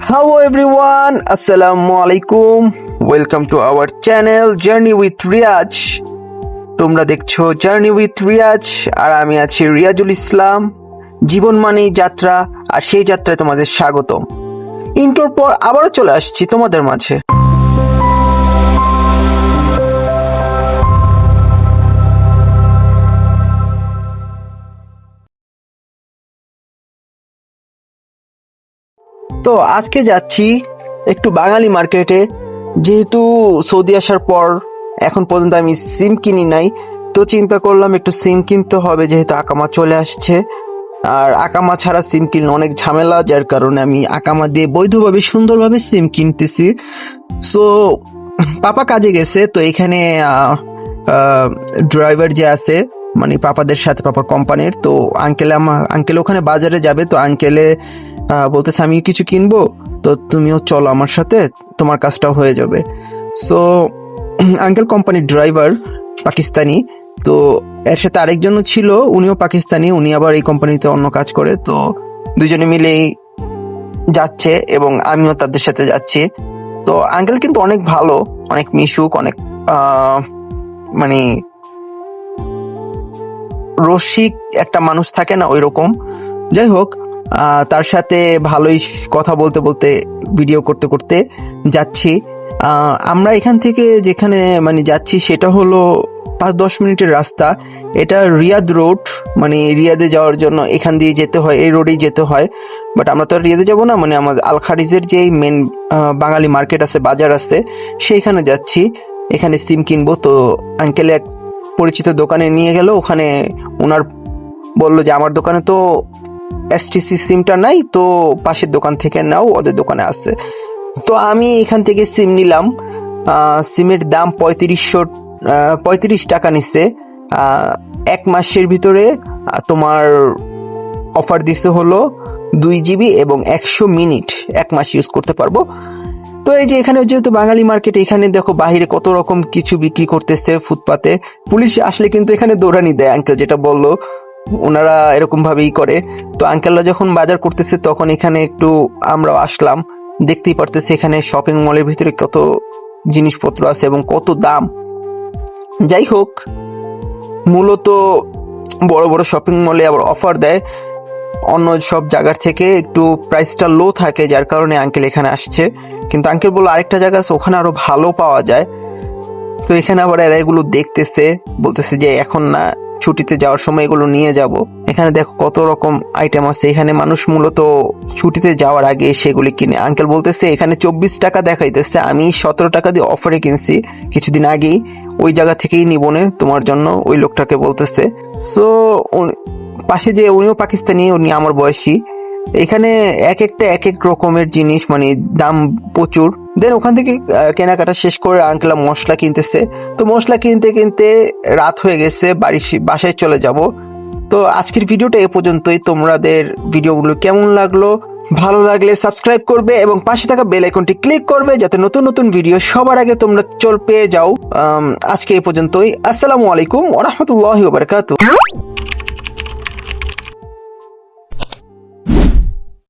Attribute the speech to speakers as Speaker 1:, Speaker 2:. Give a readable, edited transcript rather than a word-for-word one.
Speaker 1: Hello everyone, Assalamu alaikum. Welcome to our channel Journey with Riyaj. তোমরা দেখছো journey with Riaz আর আমি আছি রিয়াজুল ইসলাম। জীবন মানেই যাত্রা আর সেই যাত্রায় তোমাদের স্বাগতম। ইন্ট্রোর পর আবারও চলে আসছি তোমাদের মাঝে। তো আজকে যাচ্ছি একটু বাঙালি মার্কেটে, যেহেতু সৌদি আসার পর এখন পর্যন্ত আমি সিম কিনি নাই, তো চিন্তা করলাম একটু সিম কিনতে হবে, যেহেতু আকামা চলে আসছে। আর আকামা ছাড়া সিম কিনলে অনেক ঝামেলা, যার কারণে আমি আকামা দিয়ে বৈধভাবে সুন্দরভাবে সিম কিনতেছি। সো পাপা কাজে গেছে, তো এখানে ড্রাইভার যে আছে, মানে পাপাদের সাথে পাপার কোম্পানির, তো আঙ্কেল ওখানে বাজারে যাবে, তো আঙ্কেলে বলতেছে আমি কিছু কিনবো, তো তুমিও চলো আমার সাথে, তোমার কাজটাও হয়ে যাবে। সো আঙ্কেল কোম্পানির ড্রাইভার, পাকিস্তানি, তো এর সাথে আরেকজনও ছিল, উনিও পাকিস্তানি, উনি আবার এই কোম্পানিতে অন্য কাজ করে। তো দুজনে মিলেই যাচ্ছে এবং আমিও তাদের সাথে যাচ্ছি। তো আঙ্কেল কিন্তু অনেক ভালো, অনেক মিশুক, অনেক মানে রসিক একটা মানুষ থাকে না, ওই রকম। যাই হোক, তার সাথে ভালোই কথা বলতে বলতে ভিডিও করতে করতে যাচ্ছি। আমরা এখান থেকে যেখানে মানে যাচ্ছি সেটা হলো 5-10 মিনিটের রাস্তা। এটা রিয়াদ রোড, মানে রিয়াদে যাওয়ার জন্য এখান দিয়ে যেতে হয়, এই রোডেই যেতে হয়। বাট আমরা তো আর রিয়াদে যাবো না, মানে আমাদের আল খারিজের যে মেন বাঙালি মার্কেট আছে, বাজার আছে, সেইখানে যাচ্ছি। এখানে সিম কিনবো। তো আঙ্কেল এক পরিচিত দোকানে নিয়ে গেল, ওখানে ওনার বললো যে আমার দোকানে তো এসটিসি সিমটা নাই, তো পাশের দোকান থেকে নাও, ওদের দোকানে আছে। তো আমি এখান থেকে সিম নিলাম। সিমের দাম 35 টাকা নিচ্ছে। 1 মাসের ভিতরে তোমার অফার দিছে হলো 2 জিবি এবং 100 মিনিট 1 মাস ইউজ করতে পারবো। তো এই যে এখানে যেহেতু বাঙালি মার্কেট, এখানে দেখো বাহিরে কত রকম কিছু বিক্রি করতেছে ফুটপাতে। পুলিশ আসলে কিন্তু এখানে দৌড়ানি দেয়, আঙ্কেল যেটা বললো, ওনারা এরকম ভাবেই করে। তো আঙ্কেলরা যখন বাজার করতেছে তখন এখানে একটু আমরাও আসলাম। দেখতেই পারতেছি এখানে শপিং মলের ভিতরে কত জিনিসপত্র আছে এবং কত দাম। যাই হোক, মূলত বড় বড় শপিং মলে আবার অফার দেয়, অন্য সব জায়গার থেকে একটু প্রাইসটা লো থাকে, যার কারণে আঙ্কেল এখানে আসছে। কিন্তু আঙ্কেল বললো আরেকটা জায়গা আছে, ওখানে আরো ভালো পাওয়া যায়। তো এখানে আবার এরা এগুলো দেখতেছে, বলতেছে যে এখন না, ছুটিতে যাওয়ার সময় এগুলো নিয়ে যাব। এখানে দেখো কত রকম আইটেম আছে, এখানে মানুষ মূলত ছুটিতে যাওয়ার আগে সেগুলি কিনে। আঙ্কেল বলতেছে এখানে 24 টাকা দেখাইতেছে, আমি 17 টাকা দিয়ে অফারে কিনছি কিছুদিন আগেই, ওই জায়গা থেকেই নিব না তোমার জন্য, ওই লোকটাকে বলতেছে। সো পাশে যে উনিও পাকিস্তানি, উনি আমার বয়সী। এখানে এক এক রকমের জিনিস, মানে দাম প্রচুর। দেন ওখান থেকে কেনাকাটা শেষ করে আঙ্কেল মশলা কিনতেছে। তো মশলা কিনতে কিনতে রাত হয়ে গেছে, বাসায় চলে যাব। তো আজকের ভিডিওটা এ পর্যন্তই। তোমাদের ভিডিওগুলো কেমন লাগলো? ভালো লাগলে সাবস্ক্রাইব করবে এবং পাশে থাকা বেল আইকনটি ক্লিক করবে, যাতে নতুন নতুন ভিডিও সবার আগে তোমরা পেয়ে যাও। আজকে এ পর্যন্তই। আসসালামু আলাইকুম ওয়া রাহমাতুল্লাহি ওয়া বারাকাতুহু।